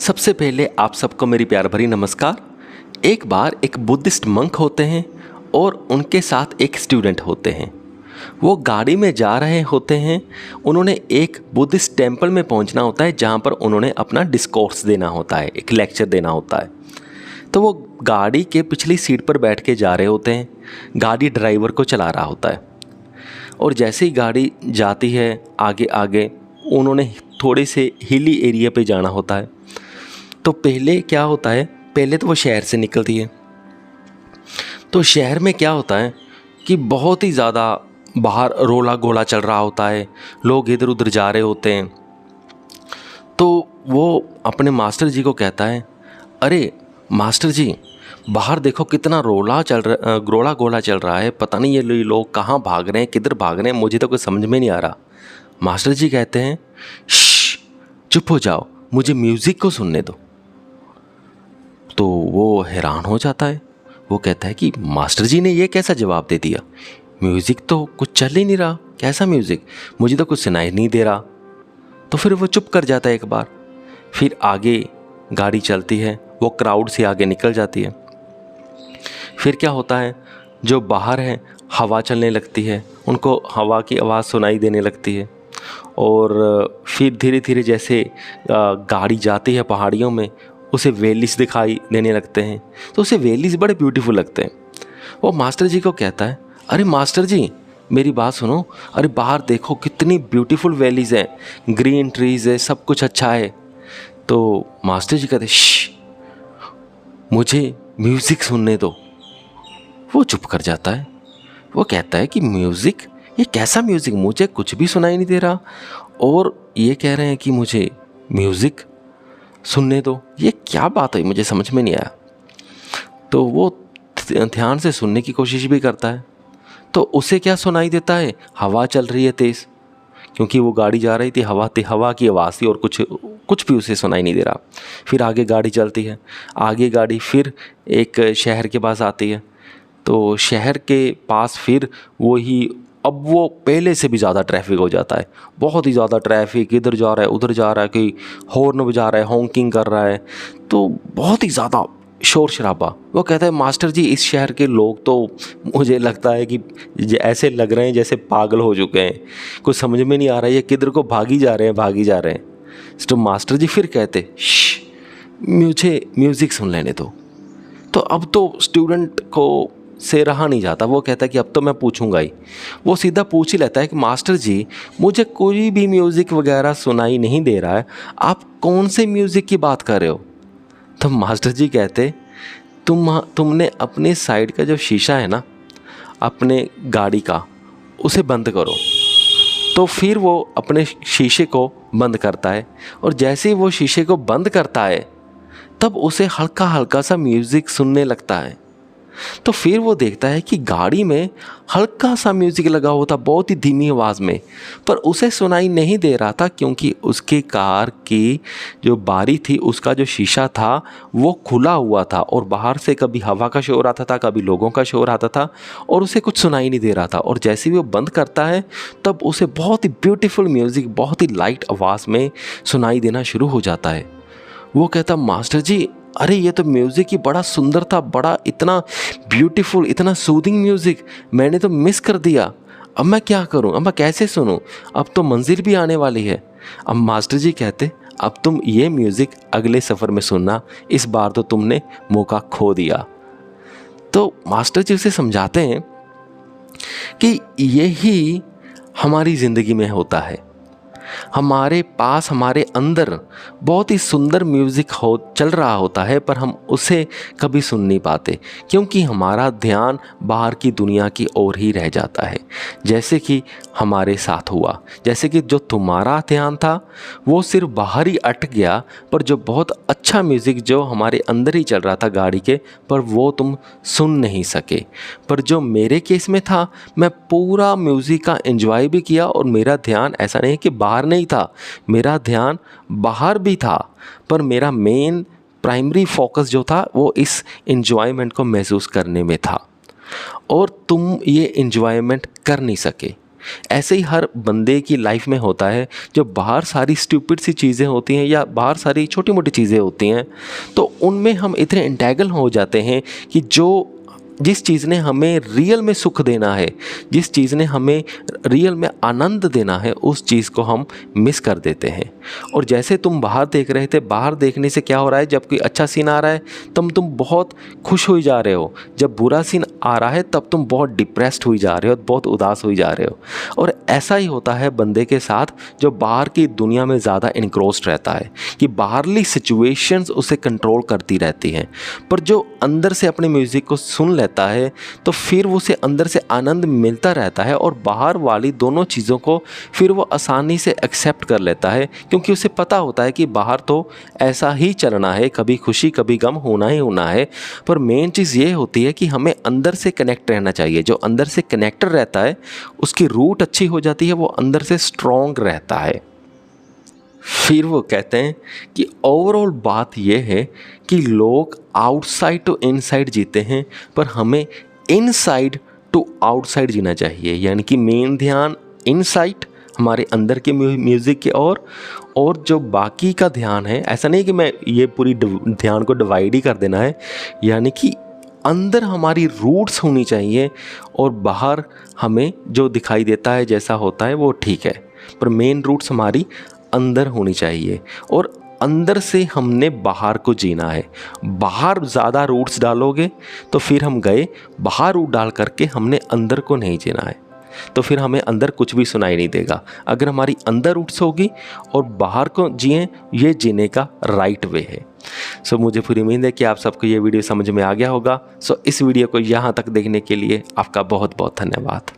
सबसे पहले आप सबको मेरी प्यार भरी नमस्कार। एक बार एक बुद्धिस्ट मंक होते हैं और उनके साथ एक स्टूडेंट होते हैं। वो गाड़ी में जा रहे होते हैं। उन्होंने एक बुद्धिस्ट टेम्पल में पहुंचना होता है जहां पर उन्होंने अपना डिस्कोर्स देना होता है, एक लेक्चर देना होता है। तो वो गाड़ी के पिछली सीट पर बैठ के जा रहे होते हैं। गाड़ी ड्राइवर को चला रहा होता है और जैसे ही गाड़ी जाती है आगे आगे, उन्होंने थोड़े से हिली एरिया पे जाना होता है। तो पहले क्या होता है, पहले तो वो शहर से निकलती है। तो शहर में क्या होता है कि बहुत ही ज़्यादा बाहर रोला गोला चल रहा होता है, लोग इधर उधर जा रहे होते हैं। तो वो अपने मास्टर जी को कहता है, अरे मास्टर जी, बाहर देखो कितना रोला गोला चल रहा है, पता नहीं ये लोग कहाँ भाग रहे हैं, किधर भाग रहे हैं, मुझे तो कुछ समझ में नहीं आ रहा। मास्टर जी कहते हैं, श्श, चुप हो जाओ, मुझे म्यूज़िक को सुनने दो। तो वो हैरान हो जाता है। वो कहता है कि मास्टर जी ने ये कैसा जवाब दे दिया, म्यूज़िक तो कुछ चल ही नहीं रहा, कैसा म्यूज़िक, मुझे तो कुछ सुनाई नहीं दे रहा। तो फिर वो चुप कर जाता है एक बार। फिर आगे गाड़ी चलती है, वो क्राउड से आगे निकल जाती है। फिर क्या होता है, जो बाहर है हवा चलने लगती है, उनको हवा की आवाज़ सुनाई देने लगती है। और फिर धीरे धीरे जैसे गाड़ी जाती है पहाड़ियों में, उसे वैलीज दिखाई देने लगते हैं। तो उसे वैलीज बड़े ब्यूटीफुल लगते हैं। वो मास्टर जी को कहता है, अरे मास्टर जी मेरी बात सुनो, अरे बाहर देखो कितनी ब्यूटीफुल वैलीज हैं, ग्रीन ट्रीज है, सब कुछ अच्छा है। तो मास्टर जी कहते, श्श, मुझे म्यूज़िक सुनने दो। वो चुप कर जाता है। वो कहता है कि म्यूज़िक, ये कैसा म्यूज़िक, मुझे कुछ भी सुनाई नहीं दे रहा और ये कह रहे हैं कि मुझे म्यूज़िक सुनने दो, ये क्या बात है, मुझे समझ में नहीं आया। तो वो ध्यान से सुनने की कोशिश भी करता है। तो उसे क्या सुनाई देता है, हवा चल रही है तेज़, क्योंकि वो गाड़ी जा रही थी, हवा की आवाज़ थी और कुछ भी उसे सुनाई नहीं दे रहा। फिर आगे गाड़ी चलती है, आगे गाड़ी फिर एक शहर के पास आती है। तो शहर के पास फिर वही, अब वो पहले से भी ज़्यादा ट्रैफिक हो जाता है, बहुत ही ज़्यादा ट्रैफिक, इधर जा रहा है उधर जा रहा है, कोई हॉर्न बजा रहा है, हॉन्किंग कर रहा है, तो बहुत ही ज़्यादा शोर शराबा। वो कहता है, मास्टर जी इस शहर के लोग तो मुझे लगता है कि ऐसे लग रहे हैं जैसे पागल हो चुके हैं, कुछ समझ में नहीं आ रहा है ये किधर को भागी जा रहे हैं। तो मास्टर जी फिर कहते, श्श, मुझे म्यूज़िक सुन लेने दो। तो अब तो स्टूडेंट को से रहा नहीं जाता। वो कहता है कि अब तो मैं पूछूंगा ही। वो सीधा पूछ ही लेता है कि मास्टर जी मुझे कोई भी म्यूज़िक वगैरह सुनाई नहीं दे रहा है, आप कौन से म्यूज़िक की बात कर रहे हो। तो मास्टर जी कहते, तुमने अपने साइड का जो शीशा है ना अपने गाड़ी का, उसे बंद करो। तो फिर वो अपने शीशे को बंद करता है और जैसे ही वो शीशे को बंद करता है तब उसे हल्का हल्का सा म्यूज़िक सुनने लगता है। तो फिर वो देखता है कि गाड़ी में हल्का सा म्यूज़िक लगा हुआ था, बहुत ही धीमी आवाज़ में, पर उसे सुनाई नहीं दे रहा था क्योंकि उसके कार की जो बारी थी, उसका जो शीशा था वो खुला हुआ था और बाहर से कभी हवा का शोर आता था, कभी लोगों का शोर आता था और उसे कुछ सुनाई नहीं दे रहा था। और जैसे ही वो बंद करता है तब उसे बहुत ही ब्यूटीफुल म्यूज़िक बहुत ही लाइट आवाज़ में सुनाई देना शुरू हो जाता है। वो कहता, मास्टर जी अरे ये तो म्यूज़िक ही बड़ा सुंदर था, बड़ा इतना ब्यूटीफुल, इतना सूदिंग म्यूज़िक मैंने तो मिस कर दिया। अब मैं क्या करूं, अब मैं कैसे सुनूं, अब तो मंजिल भी आने वाली है। अब मास्टर जी कहते, अब तुम ये म्यूज़िक अगले सफ़र में सुनना, इस बार तो तुमने मौका खो दिया। तो मास्टर जी उसे समझाते हैं कि यही हमारी ज़िंदगी में होता है। हमारे पास, हमारे अंदर बहुत ही सुंदर म्यूज़िक चल रहा होता है, पर हम उसे कभी सुन नहीं पाते क्योंकि हमारा ध्यान बाहर की दुनिया की ओर ही रह जाता है। जैसे कि हमारे साथ हुआ, जैसे कि जो तुम्हारा ध्यान था वो सिर्फ बाहर ही अटक गया, पर जो बहुत अच्छा म्यूज़िक जो हमारे अंदर ही चल रहा था गाड़ी के, पर वो तुम सुन नहीं सके। पर जो मेरे केस में था, मैं पूरा म्यूज़िक का एंजॉय भी किया और मेरा ध्यान ऐसा नहीं कि बाहर नहीं था, मेरा ध्यान बाहर भी था, पर मेरा मेन प्राइमरी फोकस जो था वो इस एंजॉयमेंट को महसूस करने में था। और तुम ये एंजॉयमेंट कर नहीं सके ऐसे ही हर बंदे की लाइफ में होता है। जो बाहर सारी स्टूपिड सी चीज़ें होती हैं या बाहर सारी छोटी मोटी चीज़ें होती हैं, तो उनमें हम इतने इंटैगल हो जाते हैं कि जिस चीज़ ने हमें रियल में सुख देना है, जिस चीज़ ने हमें रियल में आनंद देना है, उस चीज़ को हम मिस कर देते हैं। और जैसे तुम बाहर देख रहे थे, बाहर देखने से क्या हो रहा है, जब कोई अच्छा सीन आ रहा है तब तुम बहुत खुश हो जा रहे हो, जब बुरा सीन आ रहा है तब तुम बहुत डिप्रेस्ड हुई जा रहे हो, बहुत उदास हुई जा रहे हो। और ऐसा ही होता है बंदे के साथ जो बाहर की दुनिया में ज़्यादा इनक्रोस्ड रहता है, कि बाहरली सिचुएशंस उसे कंट्रोल करती रहती हैं। पर जो अंदर से अपने म्यूज़िक को सुन लेता है तो फिर उसे अंदर से आनंद मिलता रहता है, और बाहर वाली दोनों चीज़ों को फिर वो आसानी से एक्सेप्ट कर लेता है, क्योंकि उसे पता होता है कि बाहर तो ऐसा ही चलना है, कभी खुशी कभी गम होना ही होना है। पर मेन चीज़ ये होती है कि हमें अंदर से कनेक्ट रहना चाहिए। जो अंदर से कनेक्टर रहता है उसकी रूट अच्छी हो जाती है, वो अंदर से स्ट्रॉन्ग रहता है। फिर वो कहते हैं कि ओवरऑल बात यह है कि लोग आउटसाइड टू इनसाइड जीते हैं, पर हमें इनसाइड टू आउटसाइड जीना चाहिए। यानी कि मेन ध्यान इनसाइड, हमारे अंदर के म्यूज़िक की और जो बाकी का ध्यान है, ऐसा नहीं कि मैं ये पूरी ध्यान को डिवाइड ही कर देना है। यानी कि अंदर हमारी रूट्स होनी चाहिए और बाहर हमें जो दिखाई देता है जैसा होता है वो ठीक है, पर मेन रूट्स हमारी अंदर होनी चाहिए। और अंदर से हमने बाहर को जीना है। बाहर ज़्यादा रूट्स डालोगे तो फिर हम गए, बाहर रूट डाल करके हमने अंदर को नहीं जीना है, तो फिर हमें अंदर कुछ भी सुनाई नहीं देगा। अगर हमारी अंदर रूट्स होगी और बाहर को जिए, ये जीने का राइट वे है। सो मुझे पूरी उम्मीद है कि आप सबको ये वीडियो समझ में आ गया होगा। सो इस वीडियो को यहाँ तक देखने के लिए आपका बहुत बहुत धन्यवाद।